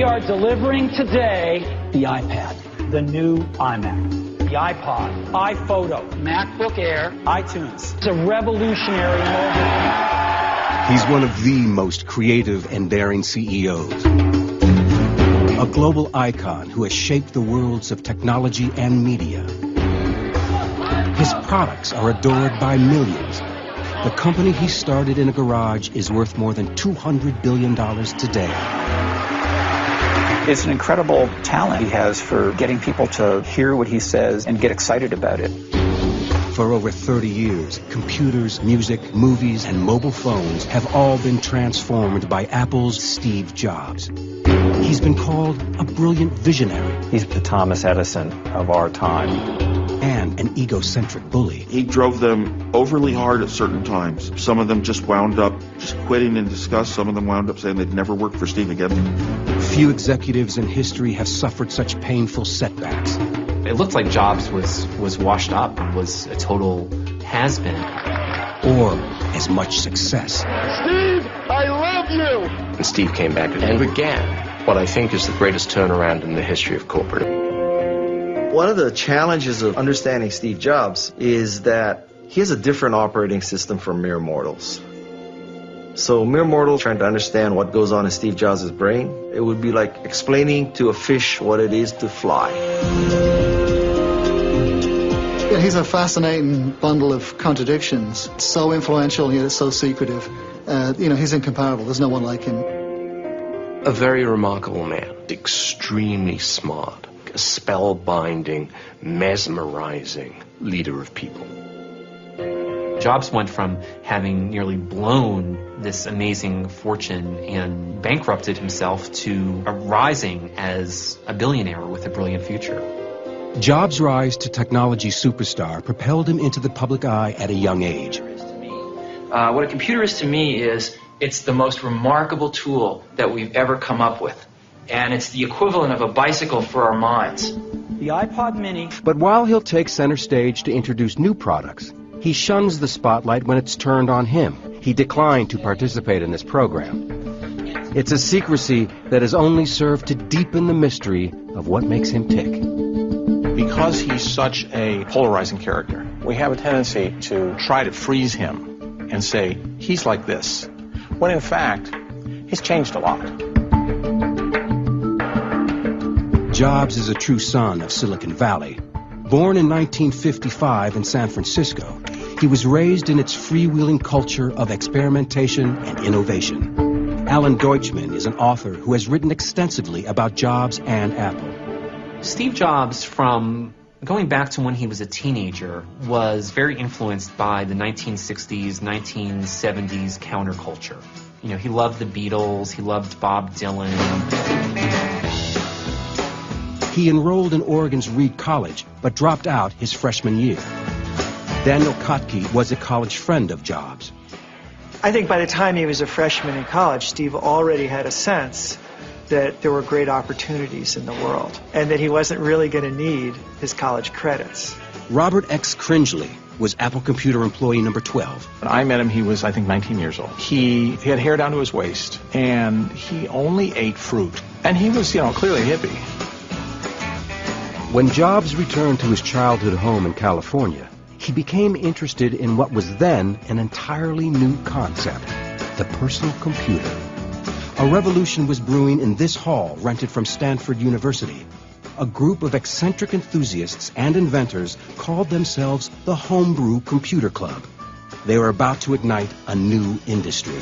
We are delivering today the iPad, the new iMac, the iPod, iPhoto, MacBook Air, iTunes. It's a revolutionary moment. He's one of the most creative and daring CEOs. A global icon who has shaped the worlds of technology and media. His products are adored by millions. The company he started in a garage is worth more than $200 billion today. It's an incredible talent he has for getting people to hear what he says and get excited about it. For over 30 years, computers, music, movies, and mobile phones have all been transformed by Apple's Steve Jobs. He's been called a brilliant visionary. He's the Thomas Edison of our time. And an egocentric bully. He drove them overly hard at certain times. Some of them just wound up just quitting in disgust. Some of them wound up saying they'd never work for Steve again. Few executives in history have suffered such painful setbacks. It looked like Jobs was washed up and was a total has-been. Or as much success. Steve, I love you! And Steve came back and began what I think is the greatest turnaround in the history of corporate. One of the challenges of understanding Steve Jobs is that he has a different operating system from mere mortals. So mere mortals trying to understand what goes on in Steve Jobs' brain, it would be like explaining to a fish what it is to fly. Yeah, he's a fascinating bundle of contradictions. So influential, yet so secretive. He's incomparable. There's no one like him. A very remarkable man, extremely smart, a spellbinding, mesmerizing leader of people. Jobs went from having nearly blown this amazing fortune and bankrupted himself to rising as a billionaire with a brilliant future. Jobs' rise to technology superstar propelled him into the public eye at a young age. What a computer is to me is it's the most remarkable tool that we've ever come up with. And it's the equivalent of a bicycle for our minds. The iPod Mini. But while he'll take center stage to introduce new products, he shuns the spotlight when it's turned on him. He declined to participate in this program. It's a secrecy that has only served to deepen the mystery of what makes him tick. Because he's such a polarizing character, we have a tendency to try to freeze him and say, he's like this, when in fact, he's changed a lot. Jobs is a true son of Silicon Valley. Born in 1955 in San Francisco, he was raised in its freewheeling culture of experimentation and innovation. Alan Deutschman is an author who has written extensively about Jobs and Apple. Steve Jobs, from going back to when he was a teenager, was very influenced by the 1960s, 1970s counterculture. He loved the Beatles, he loved Bob Dylan. He enrolled in Oregon's Reed College, but dropped out his freshman year. Daniel Kotke was a college friend of Jobs. I think by the time he was a freshman in college, Steve already had a sense that there were great opportunities in the world, and that he wasn't really going to need his college credits. Robert X. Cringely was Apple Computer employee number 12. When I met him, he was, I think, 19 years old. He had hair down to his waist, and he only ate fruit. And he was, clearly a hippie. When Jobs returned to his childhood home in California, he became interested in what was then an entirely new concept, the personal computer. A revolution was brewing in this hall rented from Stanford University. A group of eccentric enthusiasts and inventors called themselves the Homebrew Computer Club. They were about to ignite a new industry.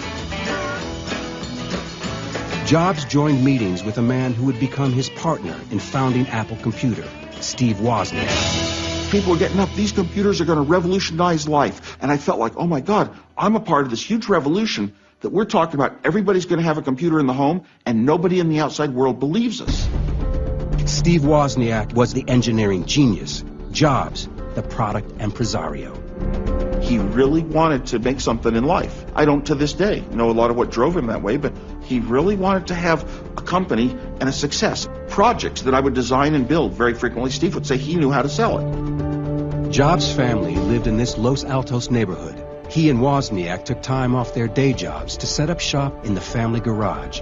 Jobs joined meetings with a man who would become his partner in founding Apple Computer, Steve Wozniak. People were getting up, these computers are going to revolutionize life. And I felt like, oh my God, I'm a part of this huge revolution that we're talking about. Everybody's going to have a computer in the home, and nobody in the outside world believes us. Steve Wozniak was the engineering genius, Jobs, the product impresario. He really wanted to make something in life. I don't, to this day, know a lot of what drove him that way, but he really wanted to have a company and a success. Projects that I would design and build very frequently, Steve would say he knew how to sell it. Jobs' family lived in this Los Altos neighborhood. He and Wozniak took time off their day jobs to set up shop in the family garage.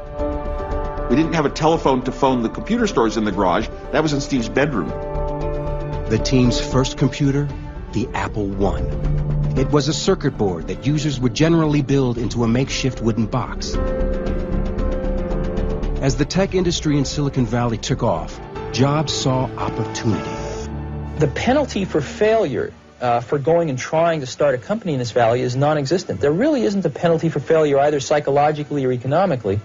We didn't have a telephone to phone the computer stores in the garage. That was in Steve's bedroom. The team's first computer, the Apple I. It was a circuit board that users would generally build into a makeshift wooden box. As the tech industry in Silicon Valley took off, Jobs saw opportunity. The penalty for failure for going and trying to start a company in this valley is non-existent. There really isn't a penalty for failure either psychologically or economically,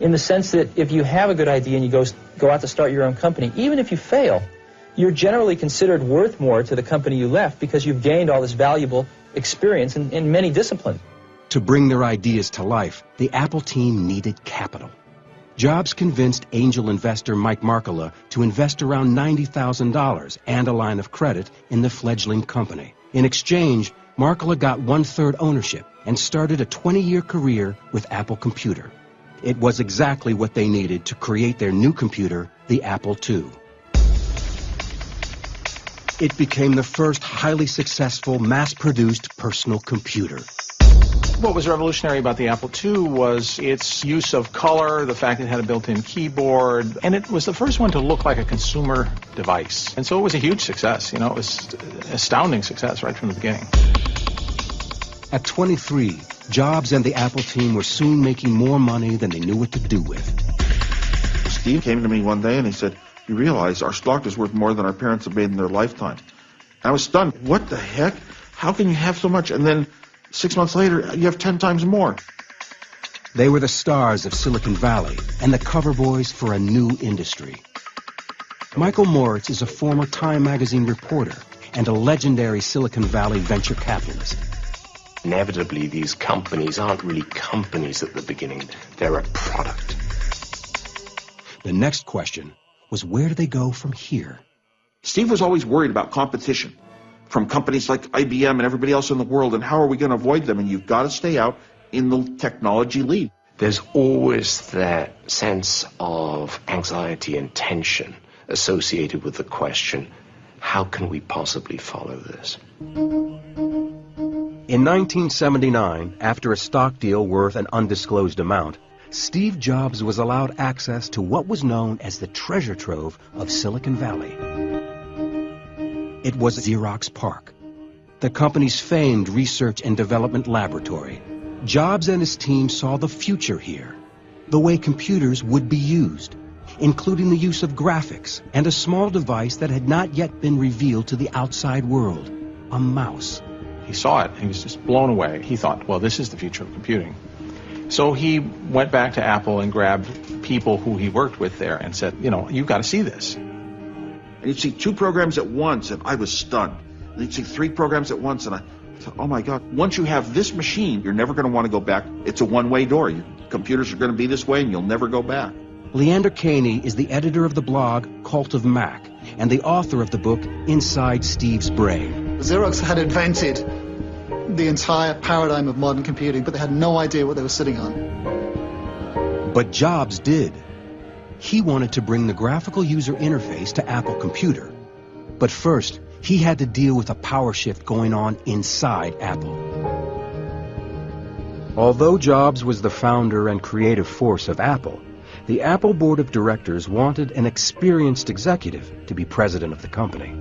in the sense that if you have a good idea and you go out to start your own company, even if you fail, you're generally considered worth more to the company you left because you've gained all this valuable experience in many disciplines. To bring their ideas to life, the Apple team needed capital. Jobs convinced angel investor Mike Markkula to invest around $90,000 and a line of credit in the fledgling company. In exchange, Markkula got 1/3 ownership and started a 20-year career with Apple Computer. It was exactly what they needed to create their new computer, the Apple II. It became the first highly successful, mass-produced personal computer. What was revolutionary about the Apple II was its use of color, the fact it had a built-in keyboard, and it was the first one to look like a consumer device. And so it was a huge success. You know, it was an astounding success right from the beginning. At 23, Jobs and the Apple team were soon making more money than they knew what to do with. Steve came to me one day and he said, "You realize our stock is worth more than our parents have made in their lifetime." I was stunned. What the heck? How can you have so much? And then 6 months later, you have 10 times more. They were the stars of Silicon Valley and the cover boys for a new industry. Michael Moritz is a former Time magazine reporter and a legendary Silicon Valley venture capitalist. Inevitably, these companies aren't really companies at the beginning. They're a product. The next question was, where do they go from here? Steve was always worried about competition from companies like IBM and everybody else in the world, and how are we going to avoid them? And you've got to stay out in the technology lead. There's always that sense of anxiety and tension associated with the question, how can we possibly follow this? In 1979, after a stock deal worth an undisclosed amount, Steve Jobs was allowed access to what was known as the treasure trove of Silicon Valley. It was Xerox PARC, the company's famed research and development laboratory. Jobs and his team saw the future here, the way computers would be used, including the use of graphics and a small device that had not yet been revealed to the outside world, a mouse. He saw it. He was just blown away. He thought, well, this is the future of computing. So he went back to Apple and grabbed people who he worked with there and said, you know, you've got to see this. And you'd see 2 programs at once, and I was stunned. And you'd see 3 programs at once, and I thought, oh my God, once you have this machine, you're never going to want to go back. It's a one-way door. Your computers are going to be this way, and you'll never go back. Leander Caney is the editor of the blog Cult of Mac and the author of the book Inside Steve's Brain. Xerox had invented the entire paradigm of modern computing, but they had no idea what they were sitting on. But Jobs did. He wanted to bring the graphical user interface to Apple Computer. But first, he had to deal with a power shift going on inside Apple. Although Jobs was the founder and creative force of Apple, the Apple board of directors wanted an experienced executive to be president of the company.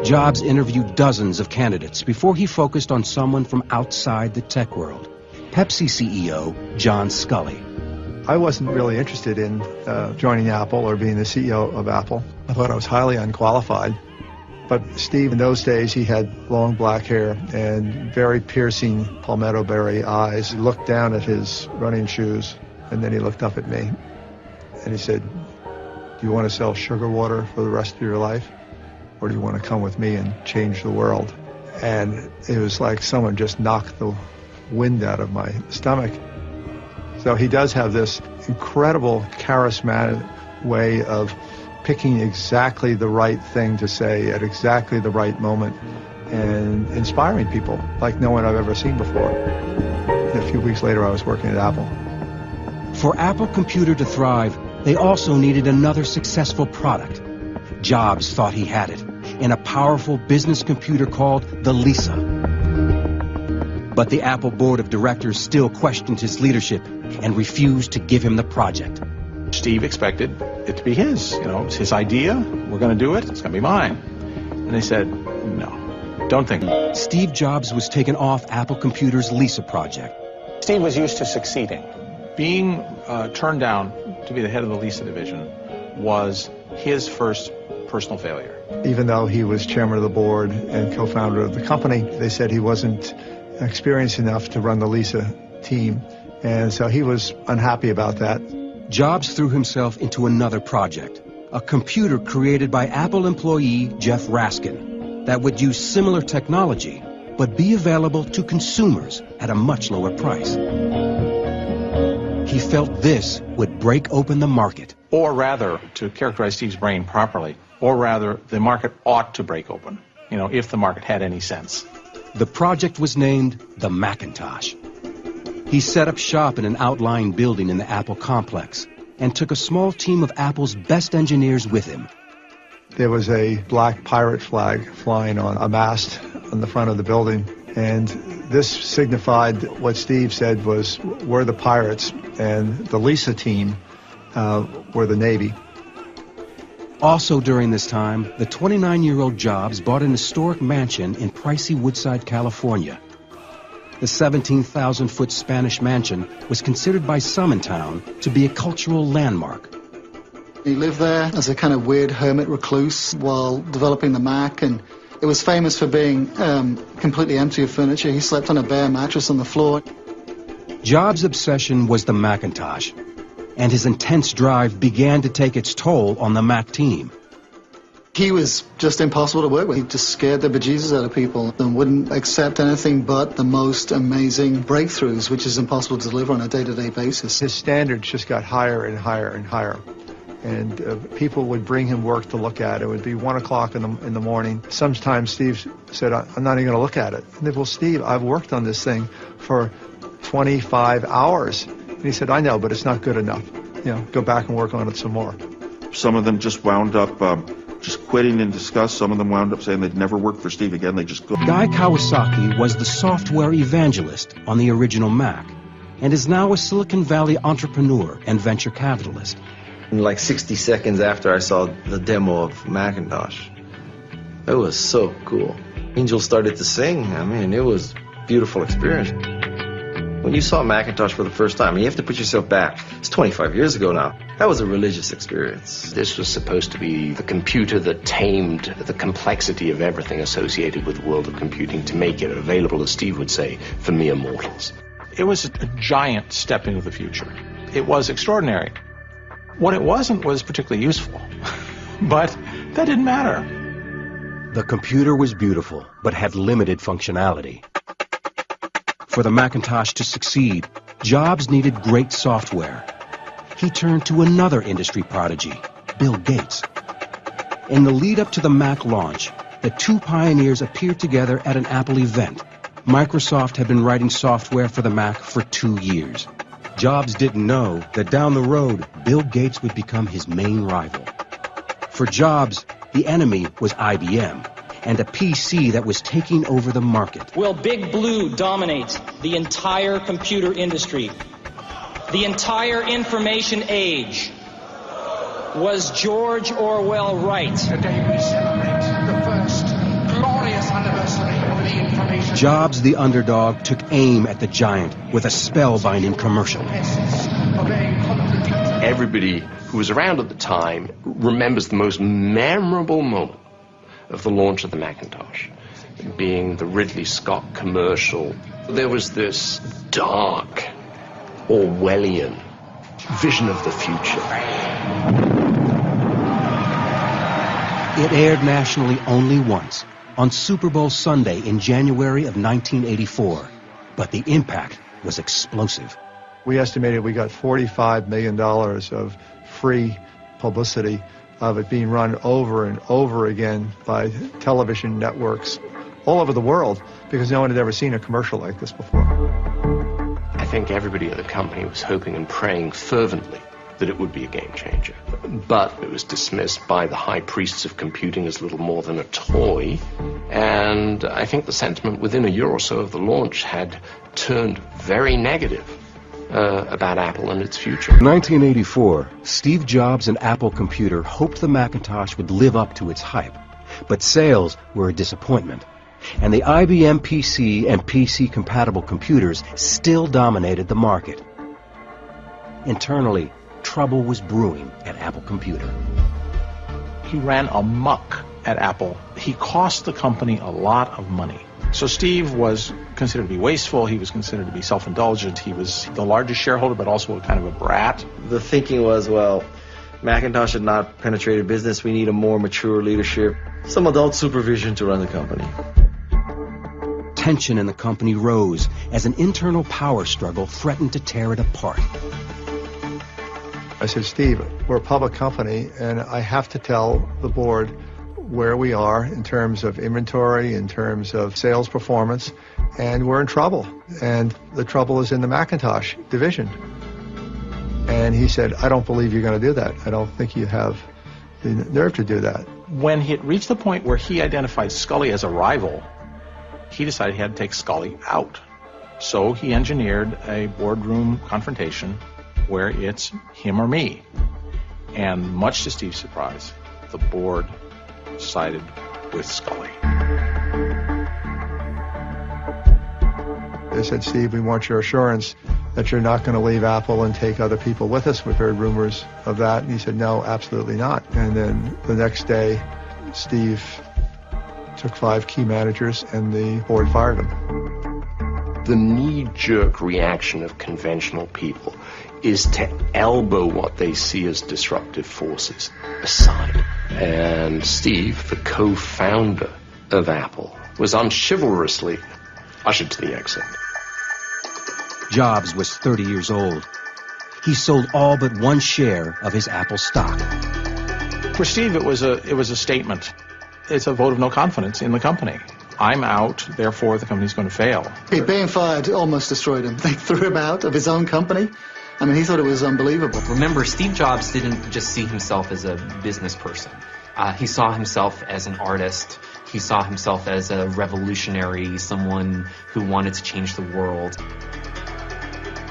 Jobs interviewed dozens of candidates before he focused on someone from outside the tech world, Pepsi CEO John Sculley. I wasn't really interested in joining Apple or being the CEO of Apple. I thought I was highly unqualified. But Steve, in those days, he had long black hair and very piercing palmetto berry eyes. He looked down at his running shoes, and then he looked up at me. And he said, "Do you want to sell sugar water for the rest of your life? Or do you want to come with me and change the world?" And it was like someone just knocked the wind out of my stomach. So he does have this incredible charismatic way of picking exactly the right thing to say at exactly the right moment and inspiring people like no one I've ever seen before. And a few weeks later, I was working at Apple. For Apple Computer to thrive, they also needed another successful product. Jobs thought he had it in a powerful business computer called the Lisa. But the Apple board of directors still questioned his leadership and refused to give him the project. Steve expected it to be his. You know, it's his idea. We're going to do it. It's going to be mine. And they said, no, don't think. Steve Jobs was taken off Apple Computer's Lisa project. Steve was used to succeeding. Being turned down to be the head of the Lisa division was his first personal failure. Even though he was chairman of the board and co-founder of the company, they said he wasn't experienced enough to run the Lisa team. And so he was unhappy about that. Jobs threw himself into another project, a computer created by Apple employee Jeff Raskin that would use similar technology, but be available to consumers at a much lower price. He felt this would break open the market. Or rather, to characterize Steve's brain properly, or rather, the market ought to break open, you know, if the market had any sense. The project was named the Macintosh. He set up shop in an outlying building in the Apple complex and took a small team of Apple's best engineers with him. There was a black pirate flag flying on a mast on the front of the building, and this signified what Steve said was, we're the pirates, and the Lisa team were the Navy. Also during this time, the 29-year-old Jobs bought an historic mansion in pricey Woodside, California. The 17,000-foot Spanish mansion was considered by some in town to be a cultural landmark. He lived there as a kind of weird hermit recluse while developing the Mac, and it was famous for being completely empty of furniture. He slept on a bare mattress on the floor. Jobs' obsession was the Macintosh, and his intense drive began to take its toll on the Mac team. He was just impossible to work with. He just scared the bejesus out of people and wouldn't accept anything but the most amazing breakthroughs, which is impossible to deliver on a day-to-day basis. His standards just got higher and higher and higher. And people would bring him work to look at. It would be 1 o'clock in the morning. Sometimes Steve said, I'm not even going to look at it. And they said, well, Steve, I've worked on this thing for 25 hours. And he said, I know, but it's not good enough. You know, go back and work on it some more. Some of them just wound up just quitting in disgust. Some of them wound up saying they'd never work for Steve again. They just go. Guy Kawasaki was the software evangelist on the original Mac and is now a Silicon Valley entrepreneur and venture capitalist. In like 60 seconds after I saw the demo of Macintosh, it was so cool. Angels started to sing. I mean, it was a beautiful experience. When you saw Macintosh for the first time, you have to put yourself back. It's 25 years ago now. That was a religious experience. This was supposed to be the computer that tamed the complexity of everything associated with the world of computing to make it available, as Steve would say, for mere mortals. It was a giant step into the future. It was extraordinary. What it wasn't was particularly useful, but that didn't matter. The computer was beautiful, but had limited functionality. For the Macintosh to succeed, Jobs needed great software. He turned to another industry prodigy, Bill Gates. In the lead-up to the Mac launch, the two pioneers appeared together at an Apple event. Microsoft had been writing software for the Mac for 2 years. Jobs didn't know that down the road, Bill Gates would become his main rival. For Jobs, the enemy was IBM, and a PC that was taking over the market. Will Big Blue dominate the entire computer industry? The entire information age? Was George Orwell right? Today we celebrate the first glorious anniversary of the information. Jobs, the underdog, took aim at the giant with a spellbinding commercial. Everybody who was around at the time remembers the most memorable moment of the launch of the Macintosh, being the Ridley Scott commercial. There was this dark, Orwellian vision of the future. It aired nationally only once, on Super Bowl Sunday in January of 1984, but the impact was explosive. We estimated we got $45 million of free publicity of it being run over and over again by television networks all over the world because no one had ever seen a commercial like this before. I think everybody at the company was hoping and praying fervently that it would be a game changer. But it was dismissed by the high priests of computing as little more than a toy And I think the sentiment within a year or so of the launch had turned very negative about Apple and its future. In 1984, Steve Jobs and Apple Computer hoped the Macintosh would live up to its hype, but sales were a disappointment. And the IBM PC and PC-compatible computers still dominated the market. Internally, trouble was brewing at Apple Computer. He ran amok at Apple. He cost the company a lot of money. So Steve was considered to be wasteful. He was considered to be self-indulgent. He was the largest shareholder, but also kind of a brat. The thinking was, well, Macintosh had not penetrated business. We need a more mature leadership, some adult supervision to run the company. Tension in the company rose as an internal power struggle threatened to tear it apart. I said, Steve, we're a public company, and I have to tell the board where we are in terms of inventory, in terms of sales performance, and we're in trouble. And the trouble is in the Macintosh division. And he said, I don't believe you're going to do that. I don't think you have the nerve to do that. When he had reached the point where he identified Scully as a rival, he decided he had to take Scully out. So he engineered a boardroom confrontation where it's him or me. And much to Steve's surprise, the board sided with Scully. They said, Steve, we want your assurance that you're not going to leave Apple and take other people with us. We've heard rumors of that. And he said, no, absolutely not. And then the next day, Steve took 5 key managers and the board fired him. The knee-jerk reaction of conventional people is to elbow what they see as disruptive forces aside. And Steve, the co-founder of Apple, was unchivalrously ushered to the exit. Jobs was 30 years old. He sold all but 1 share of his Apple stock. For Steve, it was a statement. It's a vote of no confidence in the company. I'm out, therefore the company's going to fail. Being fired almost destroyed him. They threw him out of his own company. I mean, he thought it was unbelievable. Remember, Steve Jobs didn't just see himself as a business person. He saw himself as an artist. He saw himself as a revolutionary, someone who wanted to change the world.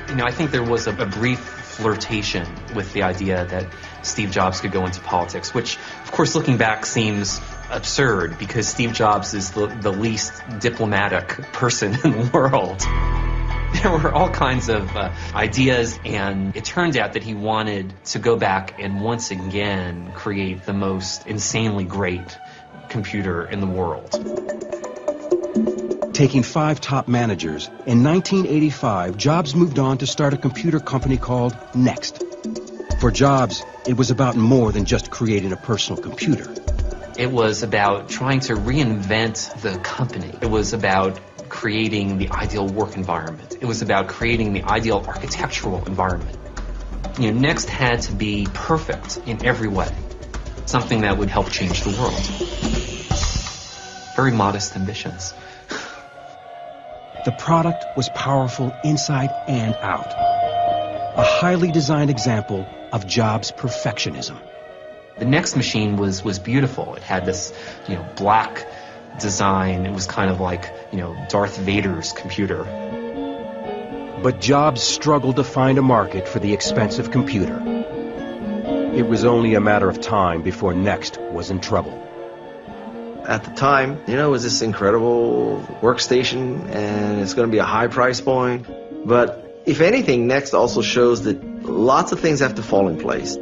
You know, I think there was a brief flirtation with the idea that Steve Jobs could go into politics, which, of course, looking back seems absurd because Steve Jobs is the least diplomatic person in the world. There were all kinds of ideas, and it turned out that he wanted to go back and once again create the most insanely great computer in the world. Taking 5 top managers, in 1985, Jobs moved on to start a computer company called Next. For Jobs, it was about more than just creating a personal computer. It was about trying to reinvent the company. It was about creating the ideal work environment. It was about creating the ideal architectural environment. You know, Next had to be perfect in every way. Something that would help change the world. Very modest ambitions. The product was powerful inside and out. A highly designed example of Jobs' perfectionism. The Next machine was beautiful. It had this, black design. It was kind of like, Darth Vader's computer. But Jobs struggled to find a market for the expensive computer. It was only a matter of time before Next was in trouble. At the time, it was this incredible workstation, and it's going to be a high price point. But if anything, Next also shows that lots of things have to fall in place.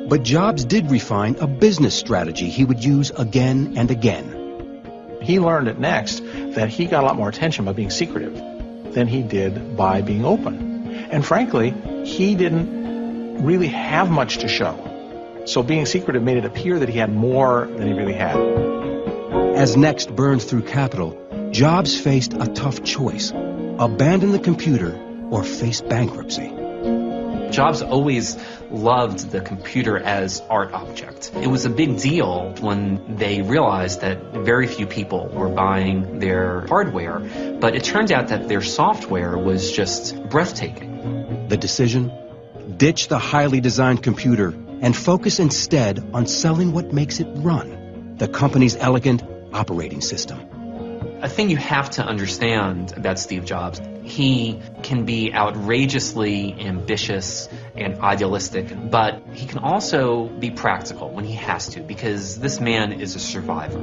But Jobs did refine a business strategy he would use again and again. He learned at Next that he got a lot more attention by being secretive than he did by being open. And frankly, he didn't really have much to show. So being secretive made it appear that he had more than he really had. As Next burned through capital, Jobs faced a tough choice: abandon the computer or face bankruptcy. Jobs always loved the computer as art object. It was a big deal when they realized that very few people were buying their hardware, but it turned out that their software was just breathtaking. The decision? Ditch the highly designed computer and focus instead on selling what makes it run: the company's elegant operating system. A thing you have to understand about Steve Jobs, he can be outrageously ambitious and idealistic, but he can also be practical when he has to, because this man is a survivor.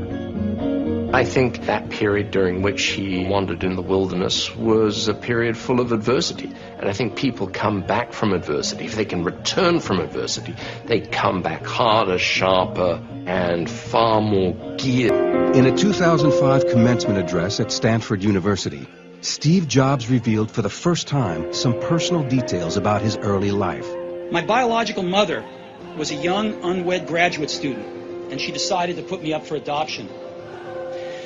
I think that period during which he wandered in the wilderness was a period full of adversity. And I think people come back from adversity. If they can return from adversity, they come back harder, sharper, and far more geared. In a 2005 commencement address at Stanford University, Steve Jobs revealed for the first time some personal details about his early life. My biological mother was a young, unwed graduate student, and she decided to put me up for adoption.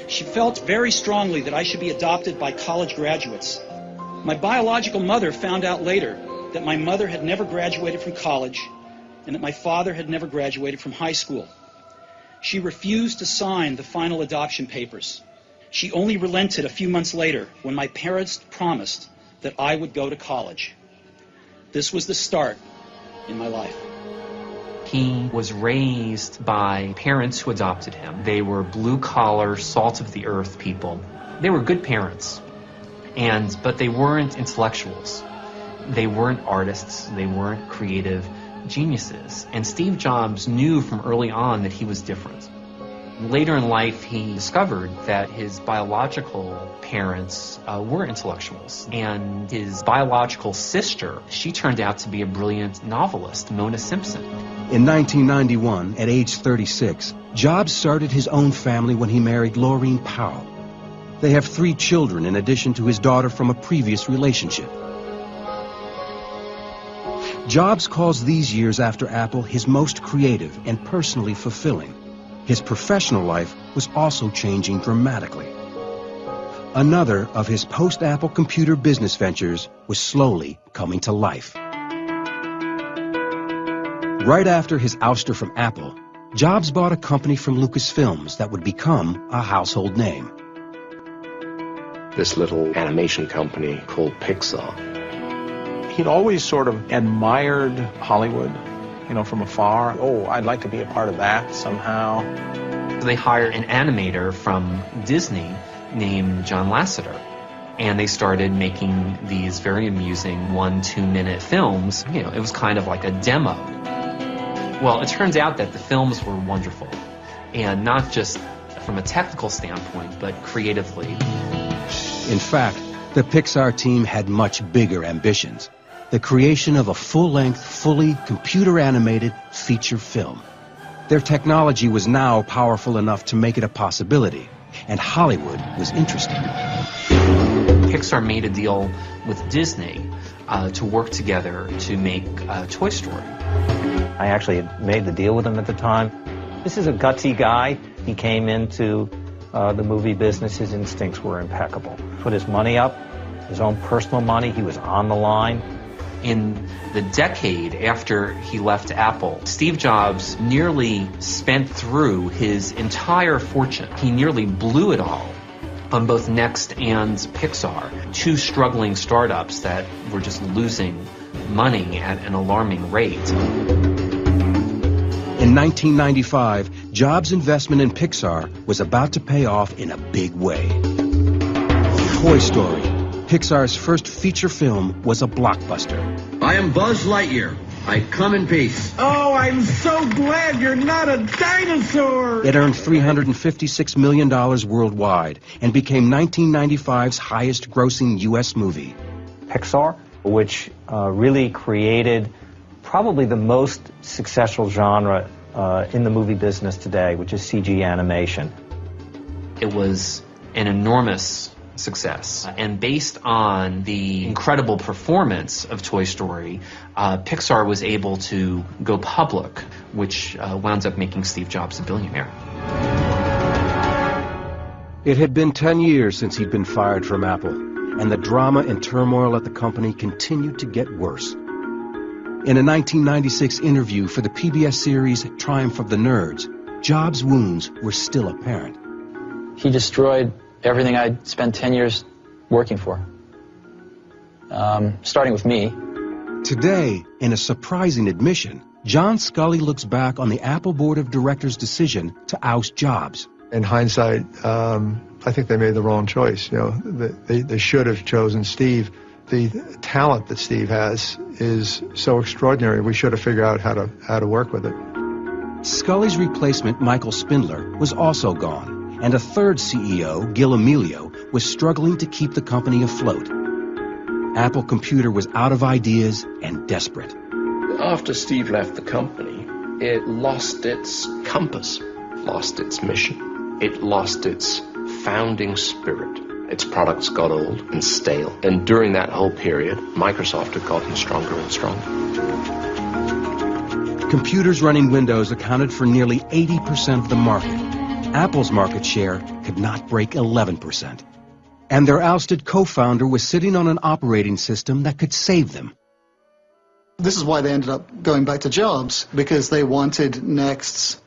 She felt very strongly that I should be adopted by college graduates. My biological mother found out later that my mother had never graduated from college and that my father had never graduated from high school. She refused to sign the final adoption papers. She only relented a few months later when my parents promised that I would go to college. This was the start in my life. He was raised by parents who adopted him. They were blue-collar, salt-of-the-earth people. They were good parents, but they weren't intellectuals. They weren't artists. They weren't creative geniuses. And Steve Jobs knew from early on that he was different. Later in life, he discovered that his biological parents were intellectuals, and his biological sister, she turned out to be a brilliant novelist, Mona Simpson. In 1991, at age 36, Jobs started his own family when he married Laureen Powell. They have 3 children in addition to his daughter from a previous relationship. Jobs calls these years after Apple his most creative and personally fulfilling. His professional life was also changing dramatically. Another of his post-Apple computer business ventures was slowly coming to life. Right after his ouster from Apple, Jobs bought a company from Lucasfilms that would become a household name. This little animation company called Pixar. He'd always sort of admired Hollywood, from afar. Oh, I'd like to be a part of that somehow. They hired an animator from Disney named John Lasseter, and they started making these very amusing 1-2 minute films. It was kind of like a demo. Well, it turns out that the films were wonderful, and not just from a technical standpoint, but creatively. In fact, the Pixar team had much bigger ambitions. The creation of a full-length, fully computer-animated feature film. Their technology was now powerful enough to make it a possibility, and Hollywood was interested. Pixar made a deal with Disney to work together to make Toy Story. I actually had made the deal with him at the time. This is a gutsy guy. He came into the movie business. His instincts were impeccable. Put his money up, his own personal money. He was on the line. In the decade after he left Apple, Steve Jobs nearly spent through his entire fortune. He nearly blew it all on both Next and Pixar, 2 struggling startups that were just losing money at an alarming rate. In 1995, Jobs' investment in Pixar was about to pay off in a big way. Toy Story, Pixar's first feature film, was a blockbuster. I am Buzz Lightyear. I come in peace. Oh, I'm so glad you're not a dinosaur! It earned $356 million worldwide and became 1995's highest-grossing U.S. movie. Pixar, which really created probably the most successful genre in the movie business today, which is CG animation. It was an enormous success, and based on the incredible performance of Toy Story, Pixar was able to go public, which wound up making Steve Jobs a billionaire. It had been 10 years since he'd been fired from Apple, and the drama and turmoil at the company continued to get worse. In a 1996 interview for the PBS series Triumph of the Nerds, Jobs' wounds were still apparent. He destroyed everything I'd spent 10 years working for, starting with me. Today, in a surprising admission, John Sculley looks back on the Apple Board of Directors' decision to oust Jobs. In hindsight, I think they made the wrong choice. You know, they should have chosen Steve. The talent that Steve has is so extraordinary. We should have figured out how to work with it. Scully's replacement, Michael Spindler, was also gone, and a third CEO, Gil Amelio, was struggling to keep the company afloat. Apple Computer was out of ideas and desperate. After Steve left the company, it lost its compass, lost its mission. It lost its founding spirit. Its products got old and stale. And during that whole period, Microsoft had gotten stronger and stronger. Computers running Windows accounted for nearly 80% of the market. Apple's market share could not break 11%. And their ousted co-founder was sitting on an operating system that could save them. This is why they ended up going back to Jobs, because they wanted Next's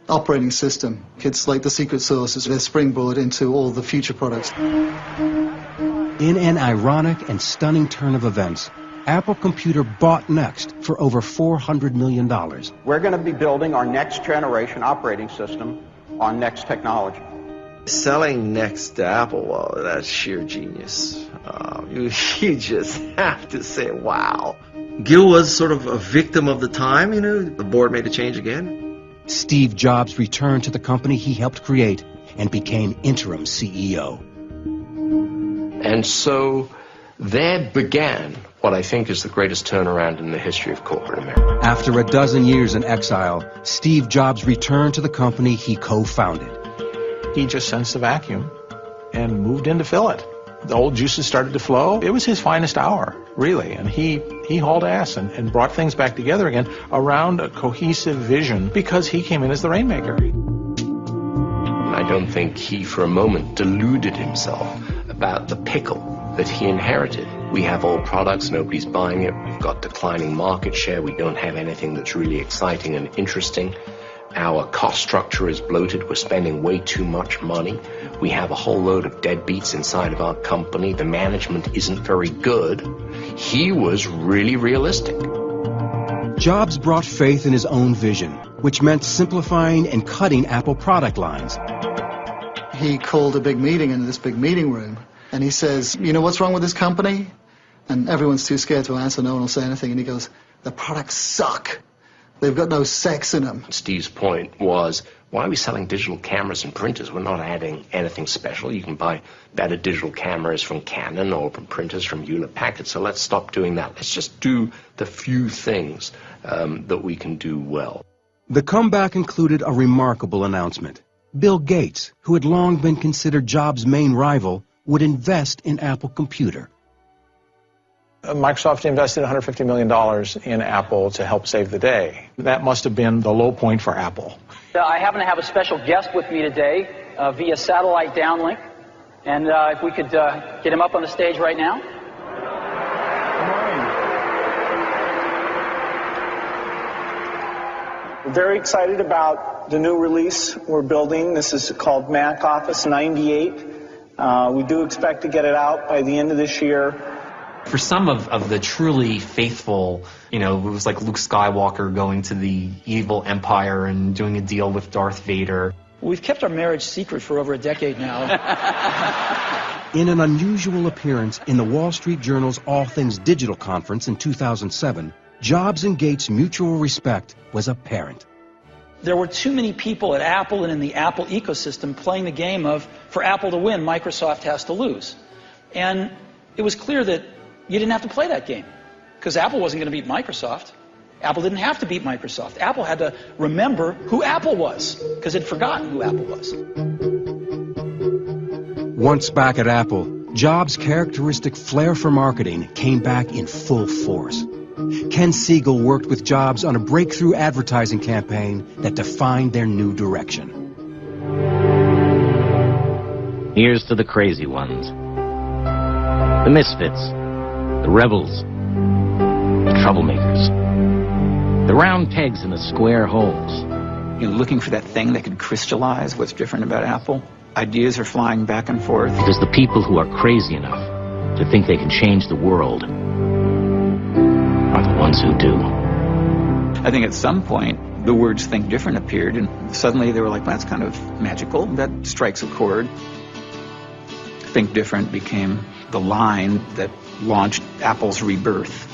operating system. It's like the secret sauce, it's their springboard into all the future products. In an ironic and stunning turn of events, Apple Computer bought Next for over $400 million. We're going to be building our next generation operating system on Next technology. Selling Next to Apple, well, that's sheer genius. You just have to say, wow. Gil was sort of a victim of the time, you know. The board made a change again. Steve Jobs returned to the company he helped create and became interim CEO. And so there began what I think is the greatest turnaround in the history of corporate America. After a dozen years in exile, Steve Jobs returned to the company he co-founded. He just sensed the vacuum and moved in to fill it. The old juices started to flow. It was his finest hour, really, and he hauled ass and brought things back together again around a cohesive vision because he came in as the rainmaker. I don't think he for a moment deluded himself about the pickle that he inherited. We have old products, nobody's buying it, we've got declining market share, we don't have anything that's really exciting and interesting. Our cost structure is bloated, we're spending way too much money. We have a whole load of deadbeats inside of our company, the management isn't very good. He was really realistic. Jobs brought faith in his own vision, which meant simplifying and cutting Apple product lines. He called a big meeting in this big meeting room, and he says, you know what's wrong with this company? And everyone's too scared to answer, no one will say anything, and he goes, the products suck. They've got no sex in them. Steve's point was, why are we selling digital cameras and printers? We're not adding anything special. You can buy better digital cameras from Canon or from printers from Hewlett-Packard, so let's stop doing that. Let's just do the few things that we can do well. The comeback included a remarkable announcement. Bill Gates, who had long been considered Jobs' main rival, would invest in Apple Computer. Microsoft invested $150 million in Apple to help save the day. That must have been the low point for Apple. I happen to have a special guest with me today via satellite downlink. And if we could get him up on the stage right now. We're very excited about the new release we're building. This is called Mac Office 98. We do expect to get it out by the end of this year. For some of the truly faithful, it was like Luke Skywalker going to the evil empire and doing a deal with Darth Vader. We've kept our marriage secret for over a decade now. In an unusual appearance in the Wall Street Journal's All Things Digital conference in 2007, Jobs and Gates' mutual respect was apparent. There were too many people at Apple and in the Apple ecosystem playing the game of, for Apple to win, Microsoft has to lose. And it was clear that you didn't have to play that game, because Apple wasn't going to beat Microsoft. Apple didn't have to beat Microsoft. Apple had to remember who Apple was, because it had forgotten who Apple was. Once back at Apple, Jobs' characteristic flair for marketing came back in full force. Ken Siegel worked with Jobs on a breakthrough advertising campaign that defined their new direction. Here's to the crazy ones, the misfits, the rebels, the troublemakers, the round pegs in the square holes. You're looking for that thing that could crystallize what's different about Apple. Ideas are flying back and forth. Because the people who are crazy enough to think they can change the world are the ones who do. I think at some point, the words "Think Different" appeared, and suddenly they were like, that's kind of magical. That strikes a chord. Think Different became the line that launched Apple's rebirth.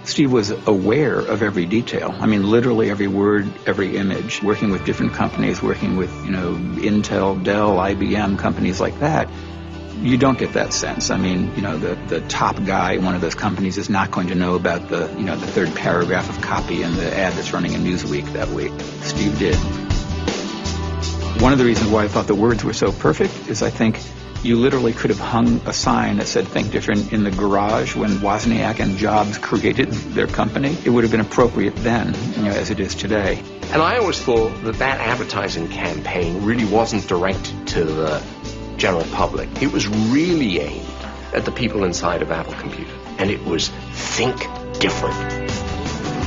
Steve was aware of every detail. I mean, literally every word, every image, working with different companies, working with, Intel, Dell, IBM, companies like that. You don't get that sense. I mean, the top guy in one of those companies is not going to know about the third paragraph of copy in the ad that's running in Newsweek that week. Steve did. One of the reasons why I thought the words were so perfect is I think you literally could have hung a sign that said "Think Different" in the garage when Wozniak and Jobs created their company. It would have been appropriate then, as it is today. And I always thought that advertising campaign really wasn't directed to the general public. It was really aimed at the people inside of Apple Computer. And it was think different.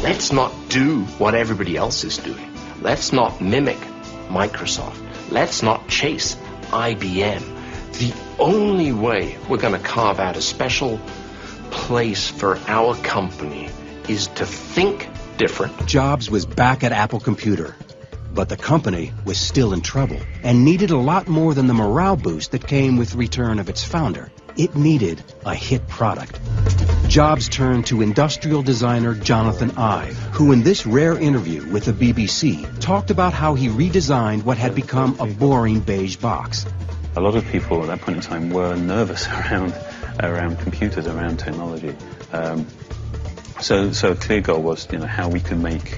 Let's not do what everybody else is doing. Let's not mimic Microsoft. Let's not chase IBM. The only way we're going to carve out a special place for our company is to think different. Jobs was back at Apple Computer, but the company was still in trouble and needed a lot more than the morale boost that came with the return of its founder. It needed a hit product. Jobs turned to industrial designer Jonathan Ive, who in this rare interview with the BBC talked about how he redesigned what had become a boring beige box. A lot of people at that point in time were nervous around computers, around technology. So a clear goal was, how we can make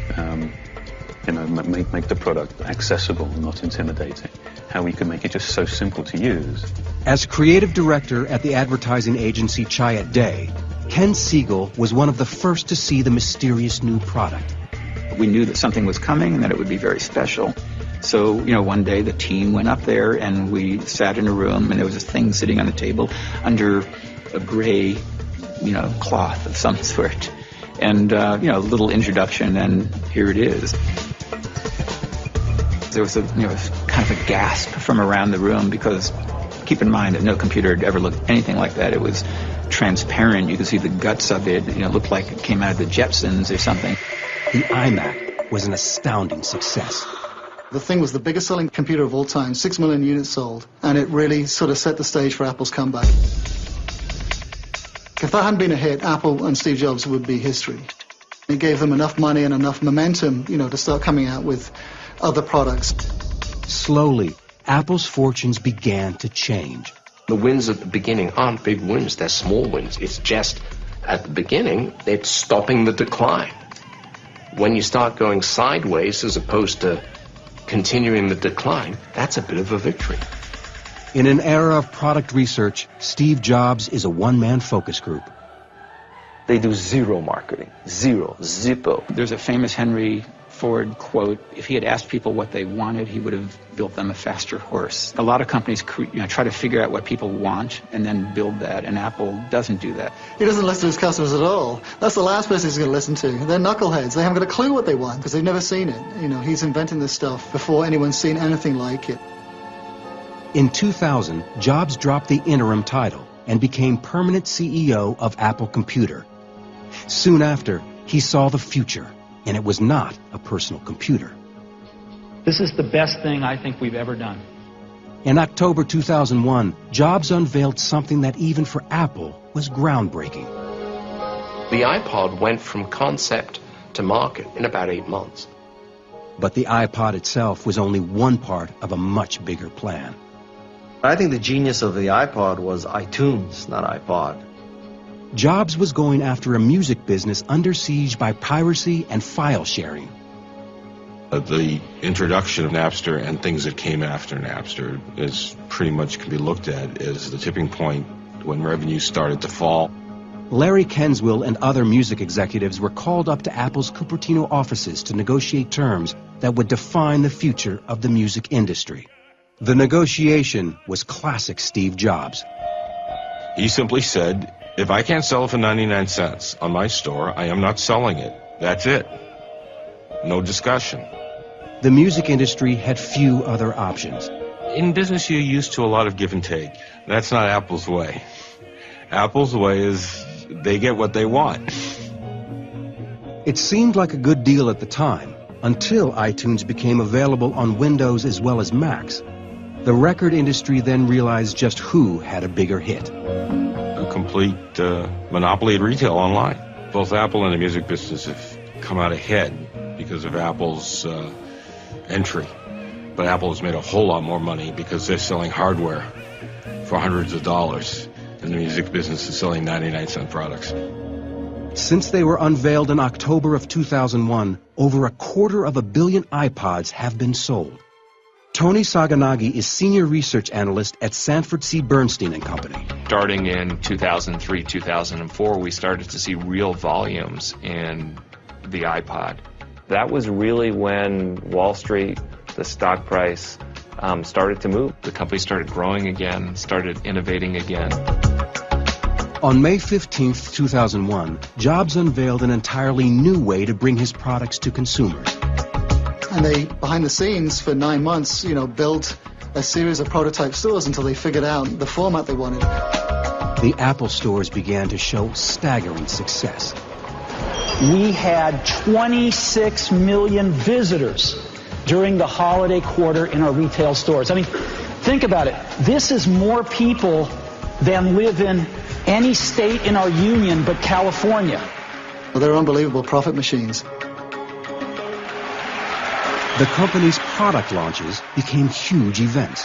the product accessible, not intimidating. How we could make it just so simple to use. As creative director at the advertising agency Chiat Day, Ken Siegel was one of the first to see the mysterious new product. We knew that something was coming and that it would be very special. So, one day the team went up there and we sat in a room and there was this thing sitting on the table under a gray, cloth of some sort. And, a little introduction, and here it is. There was kind of a gasp from around the room because keep in mind that no computer had ever looked anything like that. It was transparent. You could see the guts of it. It looked like it came out of the Jetsons or something. The iMac was an astounding success. The thing was the biggest selling computer of all time, 6 million units sold, and it really sort of set the stage for Apple's comeback. If that hadn't been a hit, Apple and Steve Jobs would be history. It gave them enough money and enough momentum, to start coming out with other products. Slowly, Apple's fortunes began to change. The wins at the beginning aren't big wins, they're small wins. It's just, at the beginning, it's stopping the decline. When you start going sideways as opposed to continuing the decline, that's a bit of a victory. In an era of product research, Steve Jobs is a one-man focus group. They do zero marketing. Zero. Zippo. There's a famous Henry Ford quote, if he had asked people what they wanted, he would have built them a faster horse. A lot of companies try to figure out what people want and then build that, and Apple doesn't do that. He doesn't listen to his customers at all. That's the last person he's going to listen to. They're knuckleheads. They haven't got a clue what they want because they've never seen it. He's inventing this stuff before anyone's seen anything like it. In 2000, Jobs dropped the interim title and became permanent CEO of Apple Computer. Soon after, he saw the future, and it was not a personal computer. This is the best thing I think we've ever done. In October 2001, Jobs unveiled something that even for Apple was groundbreaking. The iPod went from concept to market in about 8 months. But the iPod itself was only one part of a much bigger plan. I think the genius of the iPod was iTunes, not iPod. Jobs was going after a music business under siege by piracy and file sharing. The introduction of Napster and things that came after Napster is pretty much can be looked at as the tipping point when revenues started to fall. Larry Kenswell and other music executives were called up to Apple's Cupertino offices to negotiate terms that would define the future of the music industry. The negotiation was classic Steve Jobs. He simply said, if I can't sell it for 99 cents on my store, I am not selling it. That's it. No discussion. The music industry had few other options. In business, you're used to a lot of give and take. That's not Apple's way. Apple's way is they get what they want. It seemed like a good deal at the time, until iTunes became available on Windows as well as Macs. The record industry then realized just who had a bigger hit. A complete monopoly in retail online. Both Apple and the music business have come out ahead because of Apple's entry. But Apple has made a whole lot more money because they're selling hardware for hundreds of dollars, and the music business is selling 99-cent products. Since they were unveiled in October of 2001, over 250 million iPods have been sold. Tony Saganagi is Senior Research Analyst at Sanford C. Bernstein & Company. Starting in 2003, 2004, we started to see real volumes in the iPod. That was really when Wall Street, the stock price, started to move. The company started growing again, started innovating again. On May 15, 2001, Jobs unveiled an entirely new way to bring his products to consumers. And they, behind the scenes, for 9 months, built a series of prototype stores until they figured out the format they wanted. The Apple stores began to show staggering success. We had 26 million visitors during the holiday quarter in our retail stores. I mean, think about it. This is more people than live in any state in our union but California. Well, they're unbelievable profit machines. The company's product launches became huge events.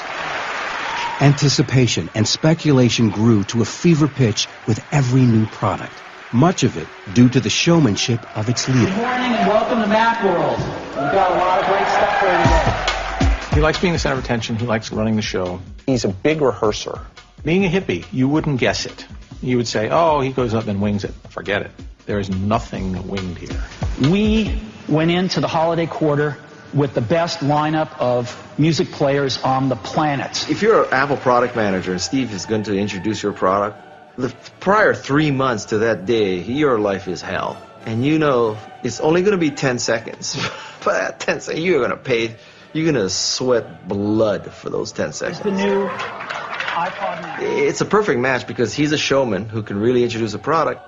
Anticipation and speculation grew to a fever pitch with every new product, much of it due to the showmanship of its leader. Good morning and welcome to Macworld. We've got a lot of great stuff for you today. He likes being the center of attention. He likes running the show. He's a big rehearser. Being a hippie, you wouldn't guess it. You would say, oh, he goes up and wings it. Forget it. There is nothing winged here. We went into the holiday quarter with the best lineup of music players on the planet. If you're an Apple product manager and Steve is going to introduce your product, the prior 3 months to that day, your life is hell. And it's only going to be 10 seconds. But at 10 seconds, you're going to sweat blood for those 10 seconds. It's the new iPod Mac. It's a perfect match because he's a showman who can really introduce a product,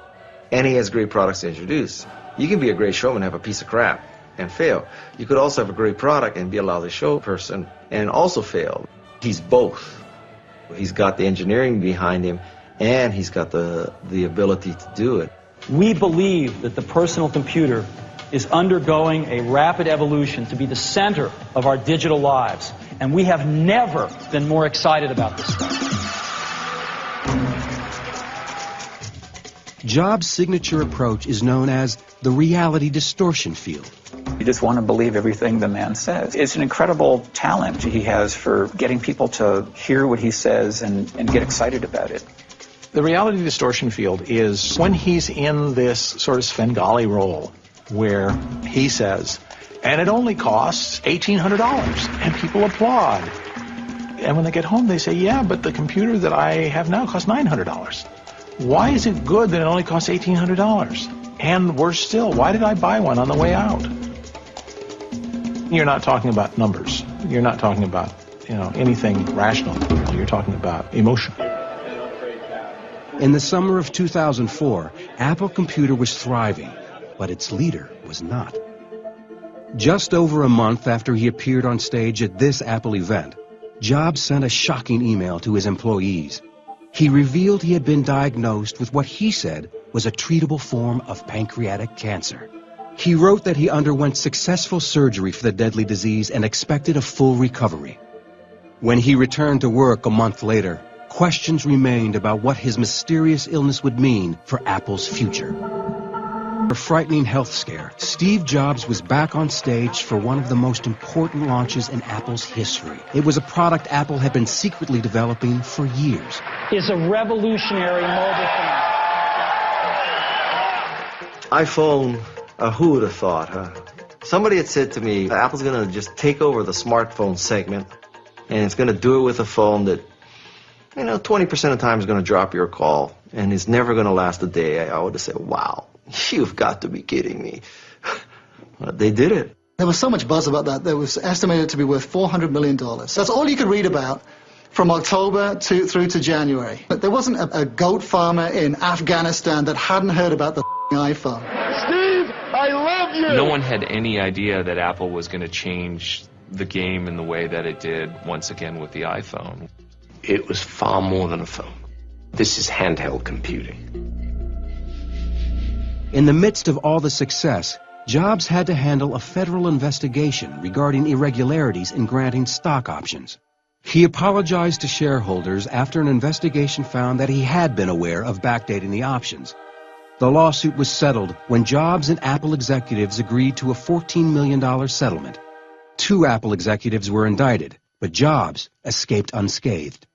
and he has great products to introduce. You can be a great showman and have a piece of crap and fail. You could also have a great product and be a lousy show person and also fail. He's both. He's got the engineering behind him, and he's got the ability to do it. We believe that the personal computer is undergoing a rapid evolution to be the center of our digital lives, and we have never been more excited about this stuff. Jobs' signature approach is known as the reality distortion field. You just want to believe everything the man says. It's an incredible talent he has for getting people to hear what he says and get excited about it. The reality distortion field is when he's in this sort of Svengali role where he says, and it only costs $1,800, and people applaud. And when they get home, they say, yeah, but the computer that I have now costs $900. Why is it good that it only costs $1,800? And worse still, why did I buy one on the way out? You're not talking about numbers. You're not talking about, anything rational. You're talking about emotion. In the summer of 2004, Apple Computer was thriving, but its leader was not. Just over a month after he appeared on stage at this Apple event, Jobs sent a shocking email to his employees. He revealed he had been diagnosed with what he said was a treatable form of pancreatic cancer. He wrote that he underwent successful surgery for the deadly disease and expected a full recovery. When he returned to work a month later, questions remained about what his mysterious illness would mean for Apple's future. A frightening health scare, Steve Jobs was back on stage for one of the most important launches in Apple's history. It was a product Apple had been secretly developing for years. Is a revolutionary mobile phone. iPhone, who would have thought, huh? Somebody had said to me, Apple's going to just take over the smartphone segment, and it's going to do it with a phone that 20% of the time is going to drop your call, and it's never going to last a day. I would have said, wow, you've got to be kidding me. But they did it. There was so much buzz about that. That was estimated to be worth $400 million. That's all you could read about from October through to January. But there wasn't a goat farmer in Afghanistan that hadn't heard about the iPhone. Steve, I love No one had any idea that Apple was going to change the game in the way that it did once again with the iPhone. It was far more than a phone. This is handheld computing. In the midst of all the success, Jobs had to handle a federal investigation regarding irregularities in granting stock options. He apologized to shareholders after an investigation found that he had been aware of backdating the options. The lawsuit was settled when Jobs and Apple executives agreed to a $14 million settlement. 2 Apple executives were indicted, but Jobs escaped unscathed.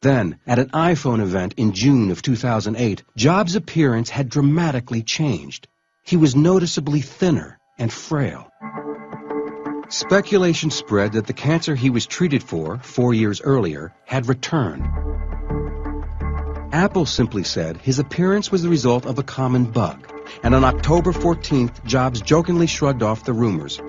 Then, at an iPhone event in June of 2008, Jobs' appearance had dramatically changed. He was noticeably thinner and frail. Speculation spread that the cancer he was treated for 4 years earlier had returned. Apple simply said his appearance was the result of a common bug, and on October 14th, Jobs jokingly shrugged off the rumors.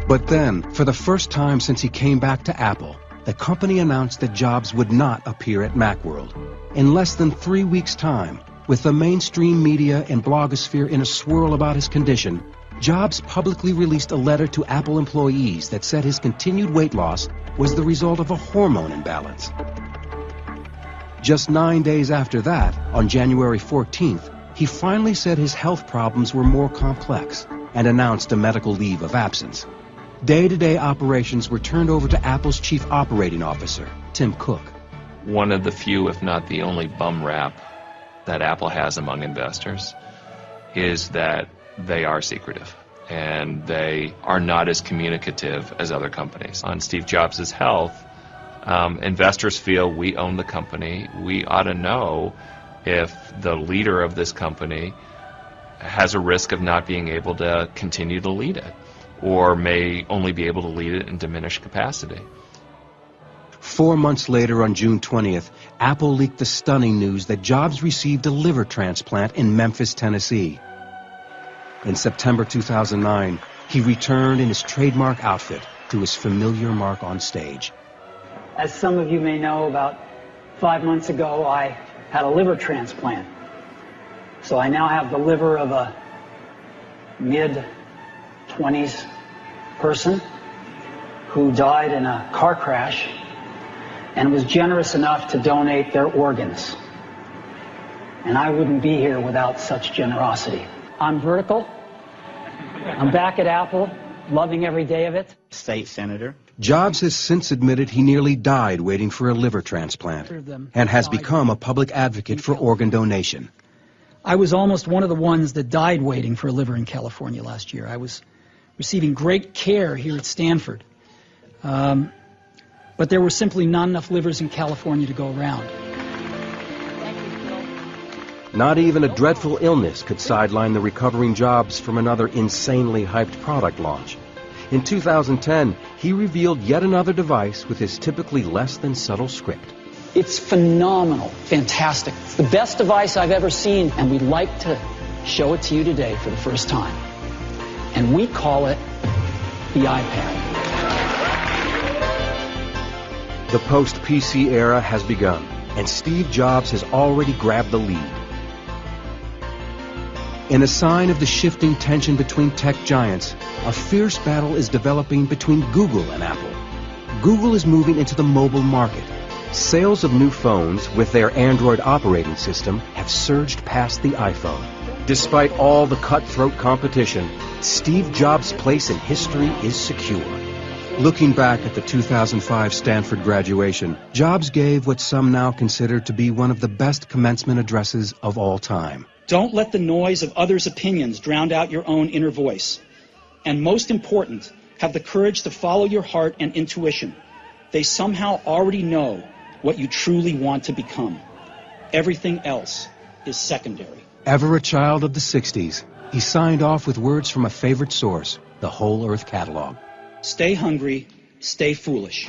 But then, for the first time since he came back to Apple, the company announced that Jobs would not appear at Macworld. In less than 3 weeks' time, with the mainstream media and blogosphere in a swirl about his condition, Jobs publicly released a letter to Apple employees that said his continued weight loss was the result of a hormone imbalance. Just 9 days after that, on January 14th, he finally said his health problems were more complex and announced a medical leave of absence. Day-to-day operations were turned over to Apple's chief operating officer, Tim Cook. One of the few, if not the only, bum rap that Apple has among investors is that they are secretive and they are not as communicative as other companies. On Steve Jobs' health, investors feel we own the company. We ought to know if the leader of this company has a risk of not being able to continue to lead it, or may only be able to lead it in diminished capacity. 4 months later, on June 20th, Apple leaked the stunning news that Jobs received a liver transplant in Memphis, Tennessee. In September 2009, he returned in his trademark outfit to his familiar mark on stage. As some of you may know, about 5 months ago, I had a liver transplant. So I now have the liver of a mid-20s person who died in a car crash and was generous enough to donate their organs. And I wouldn't be here without such generosity. I'm vertical. I'm back at Apple, loving every day of it. State senator. Jobs has since admitted he nearly died waiting for a liver transplant and has become a public advocate for organ donation. I was almost one of the ones that died waiting for a liver in California last year. I was receiving great care here at Stanford. But there were simply not enough livers in California to go around. Not even a dreadful illness could sideline the recovering Jobs from another insanely hyped product launch. In 2010, he revealed yet another device with his typically less than subtle script. It's phenomenal, fantastic. It's the best device I've ever seen, and we'd like to show it to you today for the first time. And we call it the iPad. The post-PC era has begun, and Steve Jobs has already grabbed the lead. In a sign of the shifting tension between tech giants, a fierce battle is developing between Google and Apple. Google is moving into the mobile market. Sales of new phones with their Android operating system have surged past the iPhone. Despite all the cutthroat competition, Steve Jobs' place in history is secure. Looking back at the 2005 Stanford graduation, Jobs gave what some now consider to be one of the best commencement addresses of all time. Don't let the noise of others' opinions drown out your own inner voice. And most important, have the courage to follow your heart and intuition. They somehow already know what you truly want to become. Everything else is secondary. Ever a child of the 60s, he signed off with words from a favorite source, the Whole Earth Catalog. Stay hungry, stay foolish.